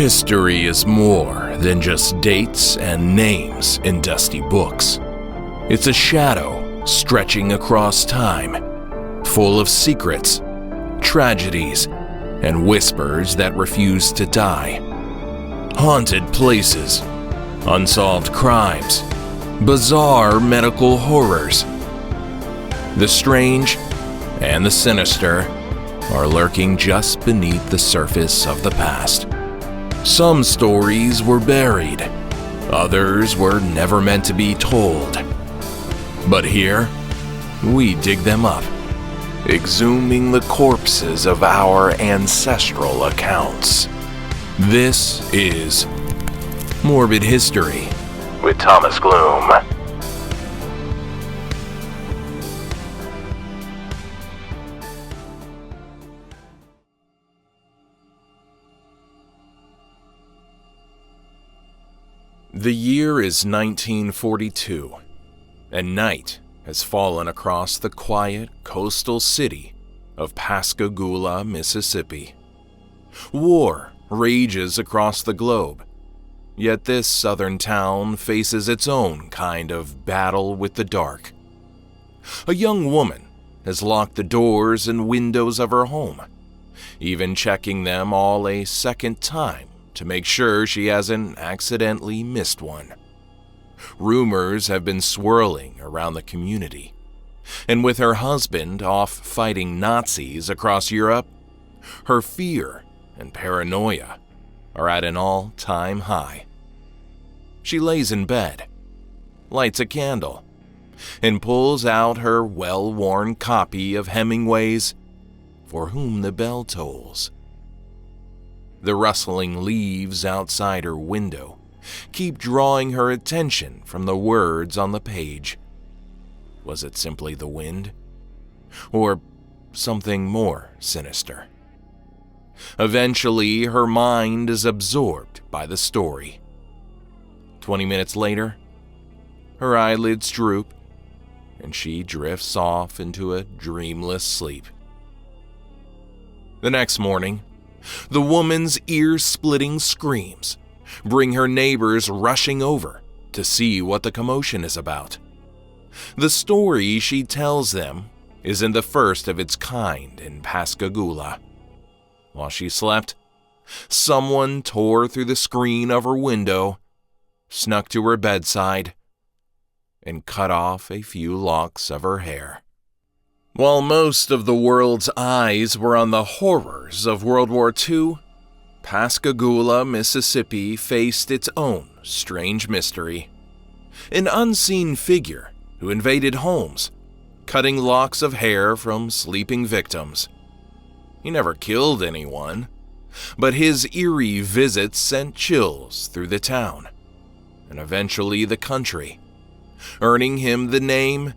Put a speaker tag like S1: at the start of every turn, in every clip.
S1: History is more than just dates and names in dusty books. It's a shadow stretching across time, full of secrets, tragedies, and whispers that refuse to die. Haunted places, unsolved crimes, bizarre medical horrors. The strange and the sinister are lurking just beneath the surface of the past. Some stories were buried, others were never meant to be told. But here, we dig them up, exhuming the corpses of our ancestral accounts. This is Morbid History with Thomas Gloom. The year is 1942, and night has fallen across the quiet coastal city of Pascagoula, Mississippi. War rages across the globe, yet this southern town faces its own kind of battle with the dark. A young woman has locked the doors and windows of her home, even checking them all a second time to make sure she hasn't accidentally missed one. Rumors have been swirling around the community, and with her husband off fighting Nazis across Europe, her fear and paranoia are at an all-time high. She lays in bed, lights a candle, and pulls out her well-worn copy of Hemingway's For Whom the Bell Tolls. The rustling leaves outside her window keep drawing her attention from the words on the page. Was it simply the wind? Or something more sinister? Eventually, her mind is absorbed by the story. 20 minutes later, her eyelids droop, and she drifts off into a dreamless sleep. The next morning, the woman's ear-splitting screams bring her neighbors rushing over to see what the commotion is about. The story she tells them isn't the first of its kind in Pascagoula. While she slept, someone tore through the screen of her window, snuck to her bedside, and cut off a few locks of her hair. While most of the world's eyes were on the horrors of World War II, Pascagoula, Mississippi faced its own strange mystery. An unseen figure who invaded homes, cutting locks of hair from sleeping victims. He never killed anyone, but his eerie visits sent chills through the town, and eventually the country, earning him the name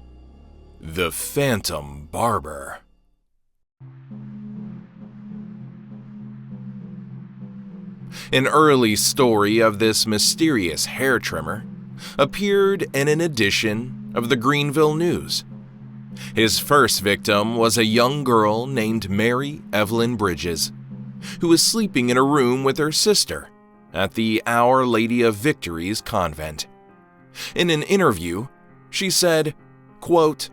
S1: the Phantom Barber. An early story of this mysterious hair trimmer appeared in an edition of the Greenville News. His first victim was a young girl named Mary Evelyn Bridges, who was sleeping in a room with her sister at the Our Lady of Victory's convent. In an interview, she said, quote,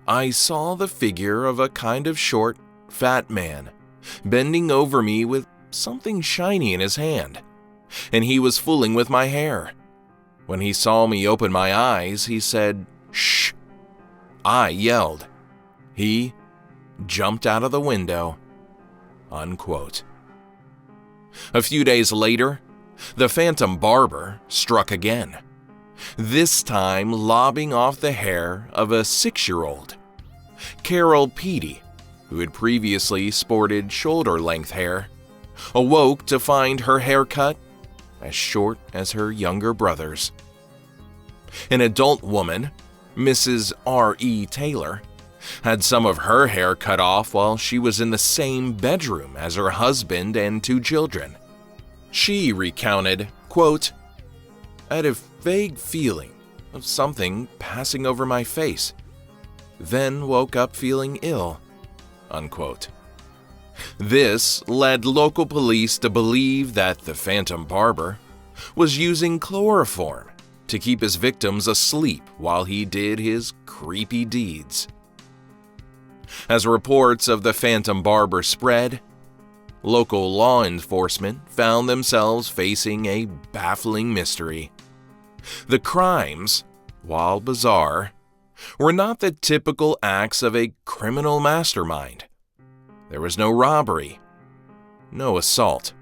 S1: "I saw the figure of a kind of short, fat man bending over me with something shiny in his hand, and he was fooling with my hair. When he saw me open my eyes, he said, 'Shh.' I yelled. He jumped out of the window." Unquote. A few days later, the Phantom Barber struck again, this time lobbing off the hair of a 6-year-old. Carol Peedy, who had previously sported shoulder-length hair, awoke to find her haircut as short as her younger brother's. An adult woman, Mrs. R.E. Taylor, had some of her hair cut off while she was in the same bedroom as her husband and 2 children. She recounted, quote, "I had a vague feeling of something passing over my face, then woke up feeling ill." Unquote. This led local police to believe that the Phantom Barber was using chloroform to keep his victims asleep while he did his creepy deeds. As reports of the Phantom Barber spread, local law enforcement found themselves facing a baffling mystery. The crimes, while bizarre, were not the typical acts of a criminal mastermind. There was no robbery, no assault,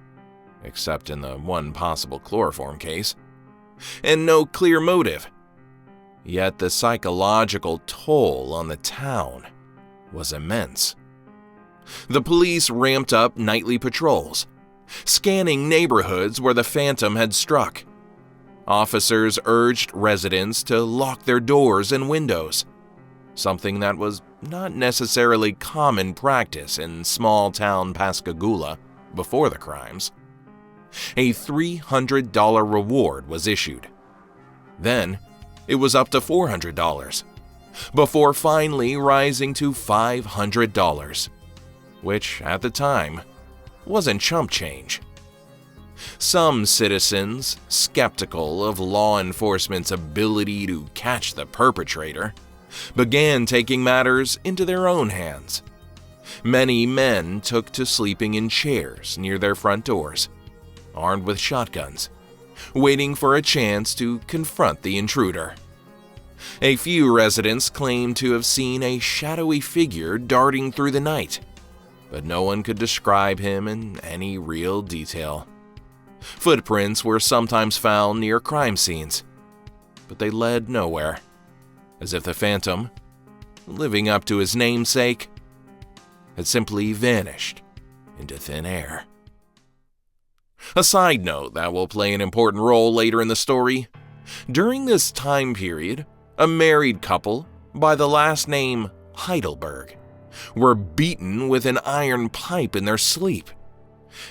S1: except in the one possible chloroform case, and no clear motive. Yet the psychological toll on the town was immense. The police ramped up nightly patrols, scanning neighborhoods where the Phantom had struck. Officers urged residents to lock their doors and windows, something that was not necessarily common practice in small-town Pascagoula before the crimes. A $300 reward was issued. Then, it was up to $400, before finally rising to $500, which, at the time, wasn't chump change. Some citizens, skeptical of law enforcement's ability to catch the perpetrator, began taking matters into their own hands. Many men took to sleeping in chairs near their front doors, armed with shotguns, waiting for a chance to confront the intruder. A few residents claimed to have seen a shadowy figure darting through the night, but no one could describe him in any real detail. Footprints were sometimes found near crime scenes, but they led nowhere, as if the Phantom, living up to his namesake, had simply vanished into thin air. A side note that will play an important role later in the story: during this time period, a married couple by the last name Heidelberg were beaten with an iron pipe in their sleep.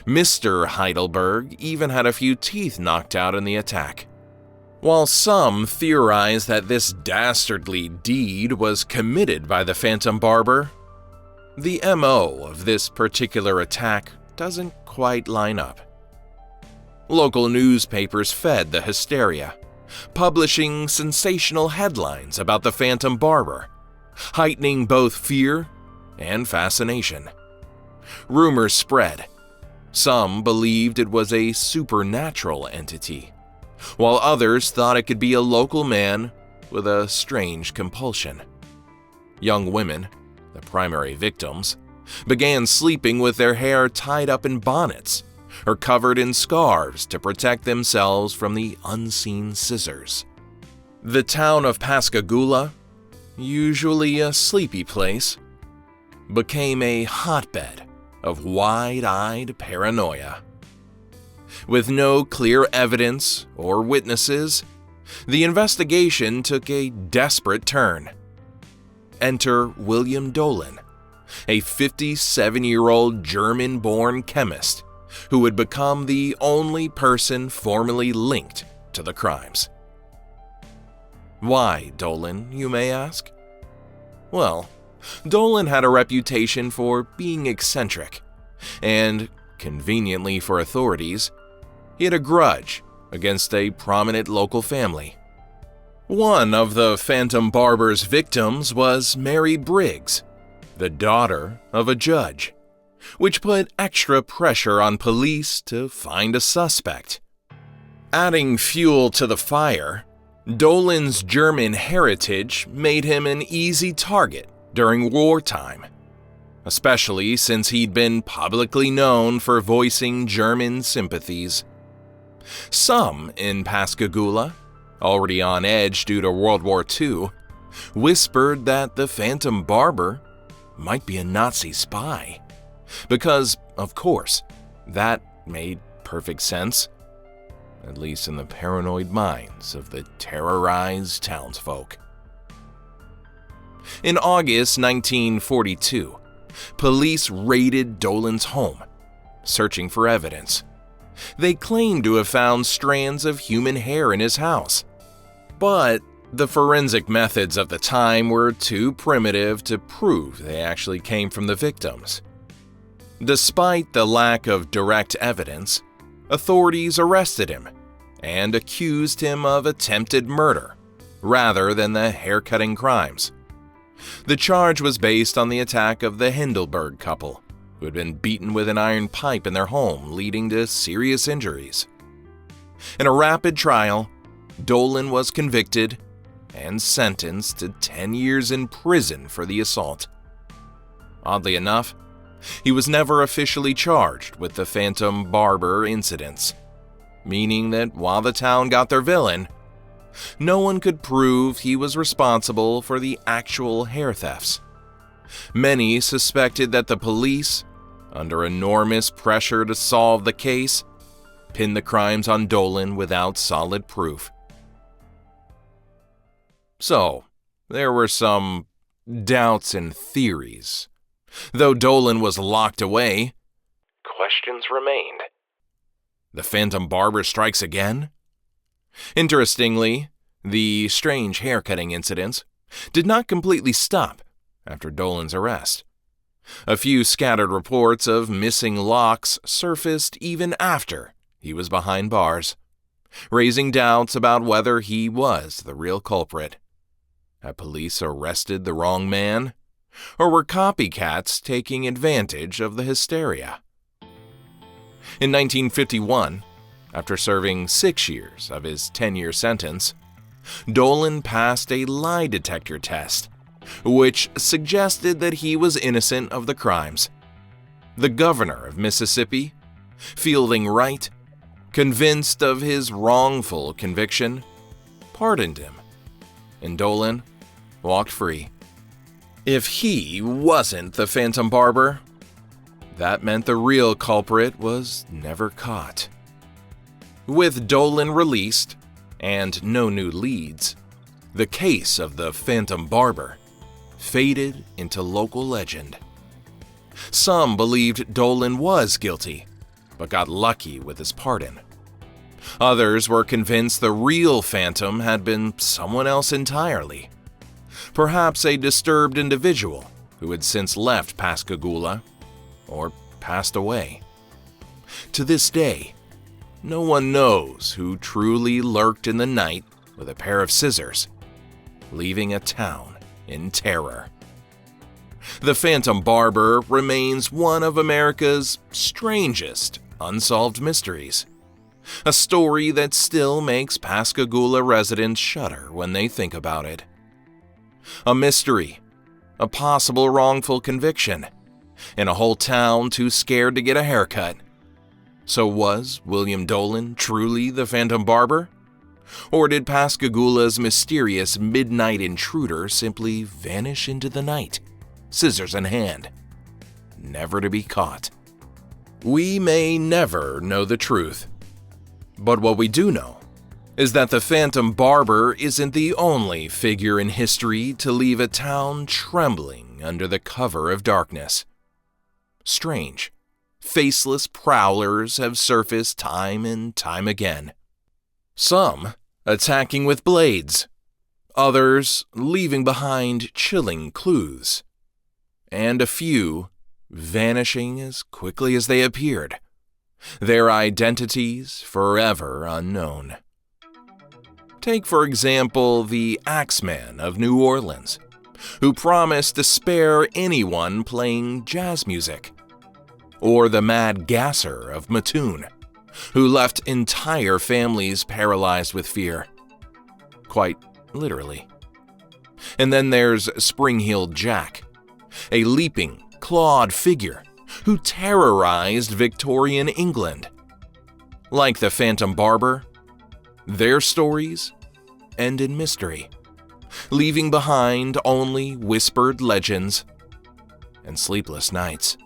S1: Mr. Heidelberg even had a few teeth knocked out in the attack. While some theorize that this dastardly deed was committed by the Phantom Barber, the MO of this particular attack doesn't quite line up. Local newspapers fed the hysteria, publishing sensational headlines about the Phantom Barber, heightening both fear and fascination. Rumors spread. Some believed it was a supernatural entity, while others thought it could be a local man with a strange compulsion. Young women, the primary victims, began sleeping with their hair tied up in bonnets or covered in scarves to protect themselves from the unseen scissors. The town of Pascagoula, usually a sleepy place, became a hotbed of wide-eyed paranoia. With no clear evidence or witnesses, the investigation took a desperate turn. Enter William Dolan, a 57-year-old German-born chemist who would become the only person formally linked to the crimes. Why Dolan, you may ask? Well, Dolan had a reputation for being eccentric, and, conveniently for authorities, he had a grudge against a prominent local family. One of the Phantom Barber's victims was Mary Briggs, the daughter of a judge, which put extra pressure on police to find a suspect. Adding fuel to the fire, Dolan's German heritage made him an easy target during wartime, especially since he'd been publicly known for voicing German sympathies. Some in Pascagoula, already on edge due to World War II, whispered that the Phantom Barber might be a Nazi spy, because, of course, that made perfect sense, at least in the paranoid minds of the terrorized townsfolk. In August 1942, police raided Dolan's home, searching for evidence. They claimed to have found strands of human hair in his house, but the forensic methods of the time were too primitive to prove they actually came from the victims. Despite the lack of direct evidence, authorities arrested him and accused him of attempted murder rather than the haircutting crimes. The charge was based on the attack of the Hindelberg couple, who had been beaten with an iron pipe in their home, leading to serious injuries. In a rapid trial, Dolan was convicted and sentenced to 10 years in prison for the assault. Oddly enough, he was never officially charged with the Phantom Barber incidents, meaning that while the town got their villain, no one could prove he was responsible for the actual hair thefts. Many suspected that the police, under enormous pressure to solve the case, pinned the crimes on Dolan without solid proof. So, there were some doubts and theories. Though Dolan was locked away, questions remained. The Phantom Barber strikes again? Interestingly, the strange haircutting incidents did not completely stop after Dolan's arrest. A few scattered reports of missing locks surfaced even after he was behind bars, raising doubts about whether he was the real culprit. Had police arrested the wrong man? Or were copycats taking advantage of the hysteria? In 1951, after serving 6 years of his 10-year sentence, Dolan passed a lie detector test, which suggested that he was innocent of the crimes. The governor of Mississippi, Fielding Wright, convinced of his wrongful conviction, pardoned him, and Dolan walked free. If he wasn't the Phantom Barber, that meant the real culprit was never caught. With Dolan released and no new leads, the case of the Phantom Barber faded into local legend. Some believed Dolan was guilty, but got lucky with his pardon. Others were convinced the real Phantom had been someone else entirely. Perhaps a disturbed individual who had since left Pascagoula or passed away. To this day, no one knows who truly lurked in the night with a pair of scissors, leaving a town in terror. The Phantom Barber remains one of America's strangest unsolved mysteries. A story that still makes Pascagoula residents shudder when they think about it. A mystery, a possible wrongful conviction, and a whole town too scared to get a haircut. So was William Dolan truly the Phantom Barber? Or did Pascagoula's mysterious midnight intruder simply vanish into the night, scissors in hand, never to be caught? We may never know the truth, but what we do know is that the Phantom Barber isn't the only figure in history to leave a town trembling under the cover of darkness. Strange, faceless prowlers have surfaced time and time again. Some attacking with blades, others leaving behind chilling clues, and a few vanishing as quickly as they appeared, their identities forever unknown. Take, for example, the Axeman of New Orleans, who promised to spare anyone playing jazz music. Or the Mad Gasser of Mattoon, who left entire families paralyzed with fear. Quite literally. And then there's Spring-Heeled Jack, a leaping, clawed figure who terrorized Victorian England. Like the Phantom Barber, their stories end in mystery, leaving behind only whispered legends and sleepless nights.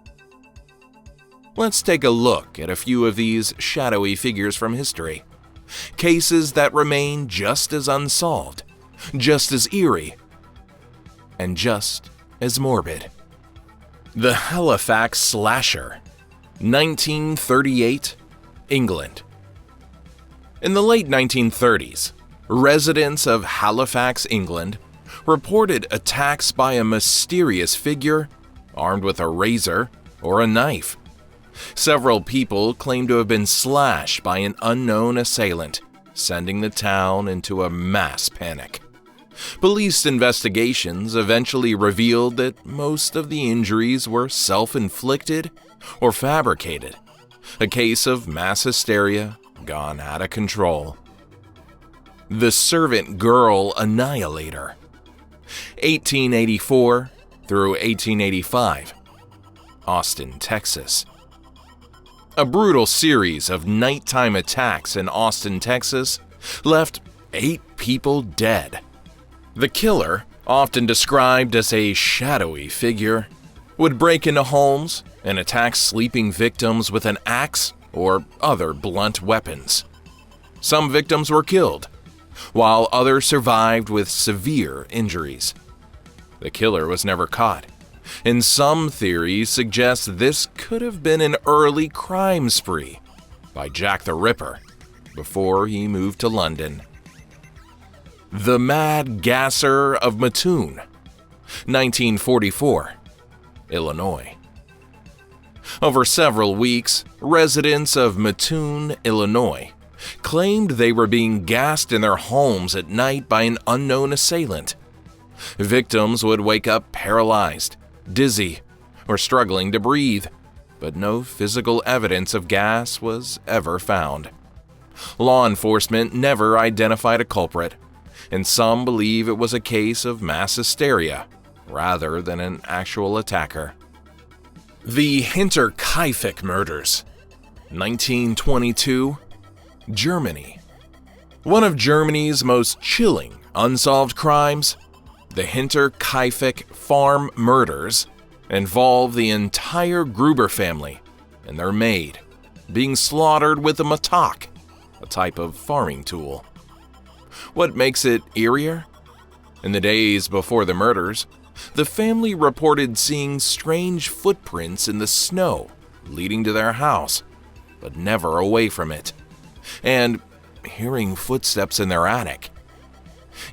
S1: Let's take a look at a few of these shadowy figures from history, cases that remain just as unsolved, just as eerie, and just as morbid. The Halifax Slasher, 1938, England. In the late 1930s, residents of Halifax, England, reported attacks by a mysterious figure armed with a razor or a knife, Several people claim to have been slashed by an unknown assailant, sending the town into a mass panic. Police investigations eventually revealed that most of the injuries were self-inflicted or fabricated, a case of mass hysteria gone out of control. The Servant Girl Annihilator, 1884 through 1885, Austin, Texas. A brutal series of nighttime attacks in Austin, Texas, left 8 people dead. The killer, often described as a shadowy figure, would break into homes and attack sleeping victims with an axe or other blunt weapons. Some victims were killed, while others survived with severe injuries. The killer was never caught, and some theories suggest this could have been an early crime spree by Jack the Ripper before he moved to London. The Mad Gasser of Mattoon, 1944, Illinois. Over several weeks, residents of Mattoon, Illinois, claimed they were being gassed in their homes at night by an unknown assailant. Victims would wake up paralyzed, dizzy, or struggling to breathe, but no physical evidence of gas was ever found. Law enforcement never identified a culprit, and some believe it was a case of mass hysteria rather than an actual attacker. The Hinterkaifeck murders, 1922, Germany. One of Germany's most chilling unsolved crimes, the Hinterkaifeck farm murders, involve the entire Gruber family and their maid being slaughtered with a mattock, a type of farming tool. What makes it eerier? In the days before the murders, the family reported seeing strange footprints in the snow leading to their house, but never away from it, and hearing footsteps in their attic.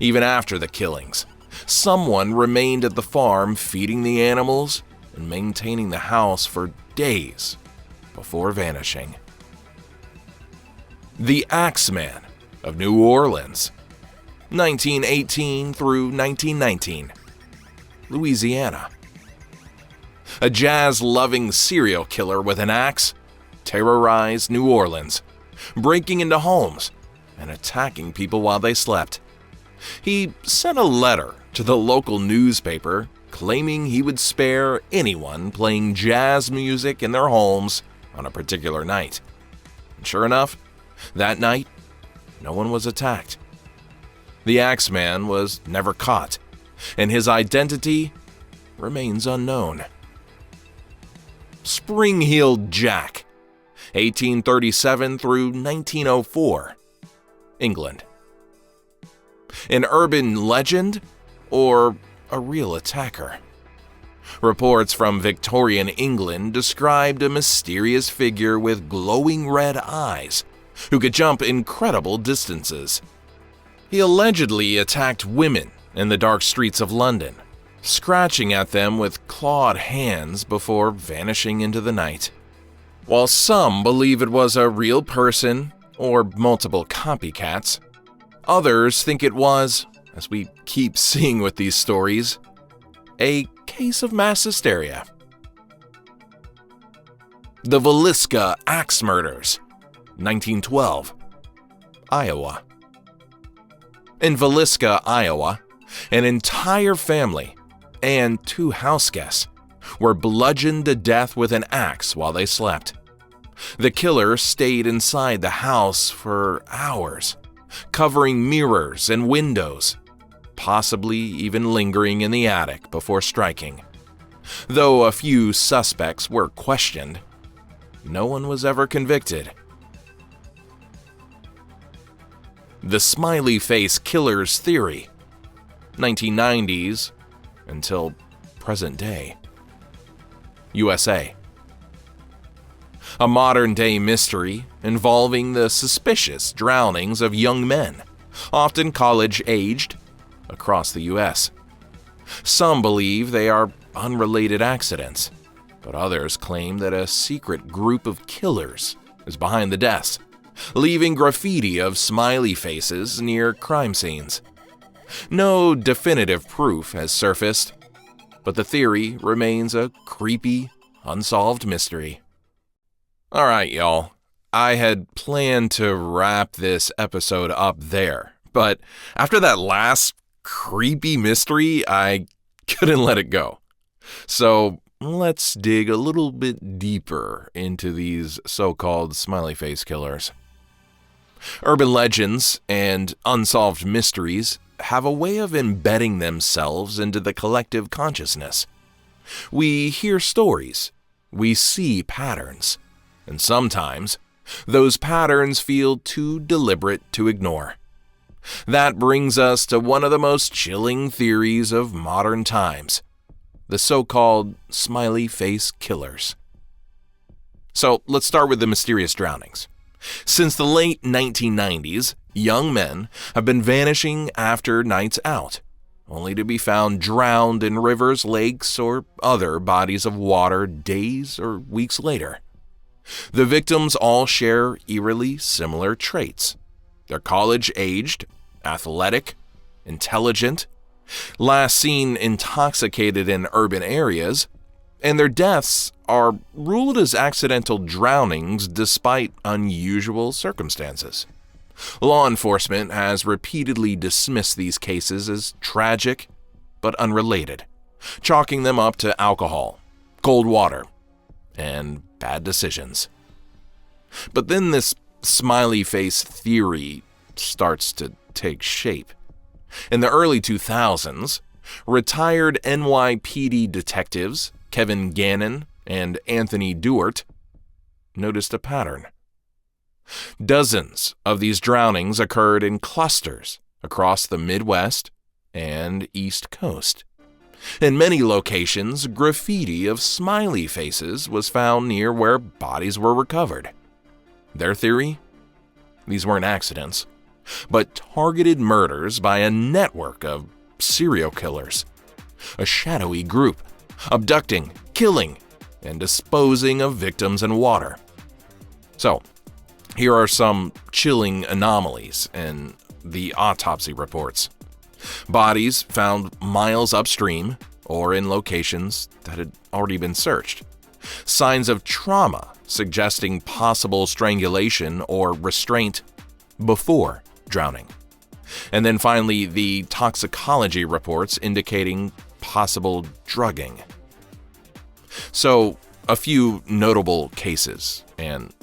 S1: Even after the killings, someone remained at the farm feeding the animals and maintaining the house for days before vanishing. The Axeman of New Orleans, 1918 through 1919, Louisiana. A jazz-loving serial killer with an axe terrorized New Orleans, breaking into homes and attacking people while they slept. He sent a letter to the local newspaper claiming he would spare anyone playing jazz music in their homes on a particular night. And sure enough, that night, no one was attacked. The Axeman was never caught, and his identity remains unknown. Spring-Heeled Jack, 1837 through 1904, England. An urban legend or a real attacker? Reports from Victorian England described a mysterious figure with glowing red eyes who could jump incredible distances. He allegedly attacked women in the dark streets of London, scratching at them with clawed hands before vanishing into the night. While some believe it was a real person or multiple copycats, others think it was, as we keep seeing with these stories, a case of mass hysteria. The Villisca Axe Murders, 1912, Iowa. In Villisca, Iowa, an entire family and 2 house guests were bludgeoned to death with an axe while they slept. The killer stayed inside the house for hours, covering mirrors and windows, possibly even lingering in the attic before striking. Though a few suspects were questioned, no one was ever convicted. The Smiley Face Killer's theory, 1990s until present day. USA. A modern-day mystery involving the suspicious drownings of young men, often college-aged, across the U.S. Some believe they are unrelated accidents, but others claim that a secret group of killers is behind the deaths, leaving graffiti of smiley faces near crime scenes. No definitive proof has surfaced, but the theory remains a creepy, unsolved mystery. Alright, y'all. I had planned to wrap this episode up there, but after that last creepy mystery, I couldn't let it go. So let's dig a little bit deeper into these so-called smiley face killers. Urban legends and unsolved mysteries have a way of embedding themselves into the collective consciousness. We hear stories, we see patterns, and sometimes those patterns feel too deliberate to ignore. That brings us to one of the most chilling theories of modern times, the so-called smiley face killers. So let's start with the mysterious drownings. Since the late 1990s, young men have been vanishing after nights out, only to be found drowned in rivers, lakes, or other bodies of water days or weeks later. The victims all share eerily similar traits. They're college-aged, athletic, intelligent, last seen intoxicated in urban areas, and their deaths are ruled as accidental drownings despite unusual circumstances. Law enforcement has repeatedly dismissed these cases as tragic but unrelated, chalking them up to alcohol, cold water, and bad decisions. But then this smiley face theory starts to take shape. In the early 2000s, retired NYPD detectives Kevin Gannon and Anthony Duart noticed a pattern. Dozens of these drownings occurred in clusters across the Midwest and East Coast. In many locations, graffiti of smiley faces was found near where bodies were recovered. Their theory? These weren't accidents, but targeted murders by a network of serial killers. A shadowy group, abducting, killing, and disposing of victims in water. So, here are some chilling anomalies in the autopsy reports. Bodies found miles upstream or in locations that had already been searched. Signs of trauma suggesting possible strangulation or restraint before drowning. And then finally, the toxicology reports indicating possible drugging. So, a few notable cases and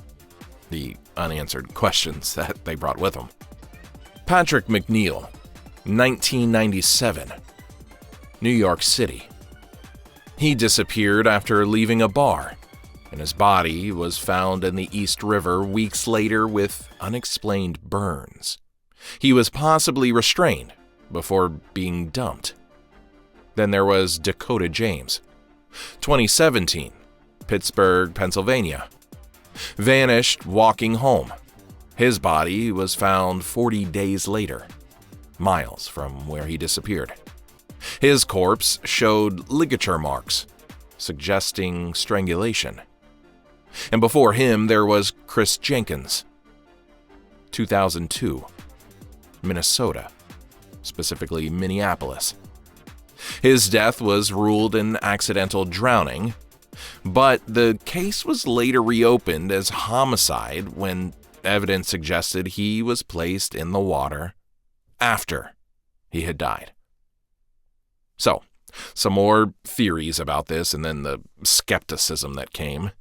S1: the unanswered questions that they brought with them. Patrick McNeil, 1997, New York City. He disappeared after leaving a bar, and his body was found in the East River weeks later with unexplained burns. He was possibly restrained before being dumped. Then there was Dakota James, 2017, Pittsburgh, Pennsylvania. Vanished walking home. His body was found 40 days later, miles from where he disappeared. His corpse showed ligature marks, suggesting strangulation. And before him, there was Chris Jenkins, 2002, Minnesota, specifically Minneapolis. His death was ruled an accidental drowning, but the case was later reopened as homicide when evidence suggested he was placed in the water after he had died. So, some more theories about this and then the skepticism that came.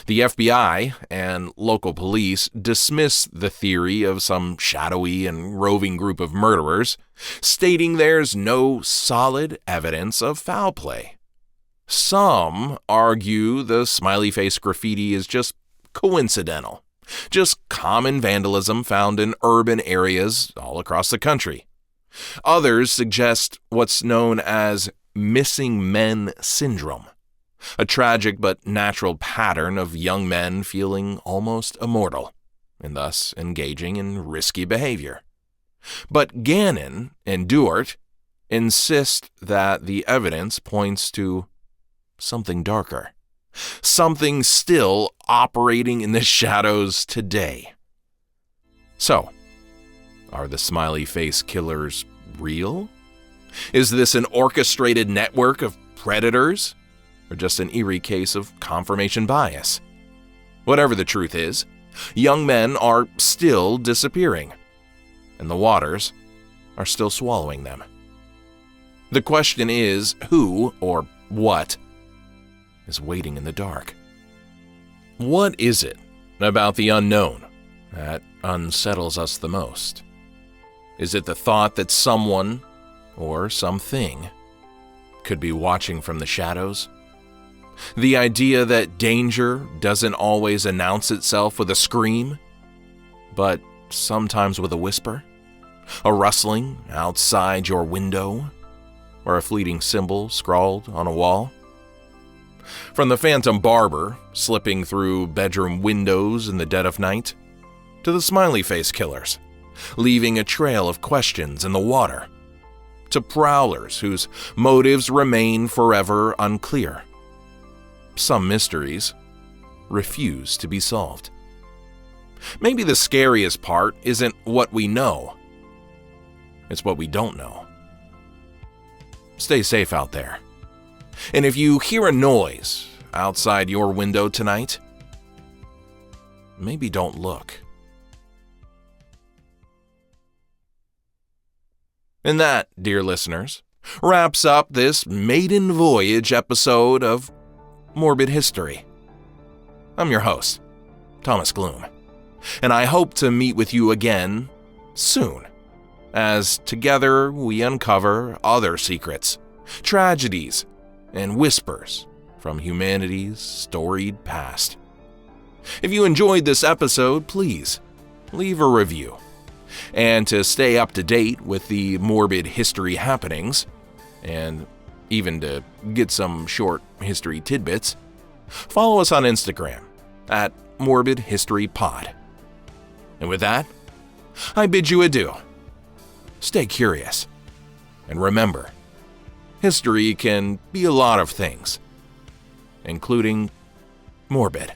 S1: The FBI and local police dismissed the theory of some shadowy and roving group of murderers, stating there's no solid evidence of foul play. Some argue the smiley face graffiti is just coincidental, just common vandalism found in urban areas all across the country. Others suggest what's known as missing men syndrome, a tragic but natural pattern of young men feeling almost immortal and thus engaging in risky behavior. But Gannon and Duart insist that the evidence points to something darker, something still operating in the shadows today. So, are the Smiley Face Killers real? Is this an orchestrated network of predators? Or just an eerie case of confirmation bias? Whatever the truth is, young men are still disappearing, and the waters are still swallowing them. The question is, who or what is waiting in the dark? What is it about the unknown that unsettles us the most? Is it the thought that someone or something could be watching from the shadows? The idea that danger doesn't always announce itself with a scream, but sometimes with a whisper, a rustling outside your window, or a fleeting symbol scrawled on a wall? From the Phantom Barber slipping through bedroom windows in the dead of night, to the Smiley Face Killers, leaving a trail of questions in the water, to Prowlers whose motives remain forever unclear. Some mysteries refuse to be solved. Maybe the scariest part isn't what we know, it's what we don't know. Stay safe out there. And if you hear a noise outside your window tonight, maybe don't look. And that, dear listeners, wraps up this maiden voyage episode of Morbid History. I'm your host, Thomas Gloom, and I hope to meet with you again soon, as together we uncover other secrets, tragedies, and whispers from humanity's storied past. If you enjoyed this episode, please leave a review. And to stay up to date with the Morbid History happenings, and even to get some short history tidbits, follow us on Instagram at Morbid History Pod. And with that, I bid you adieu. Stay curious, and remember, history can be a lot of things, including morbid.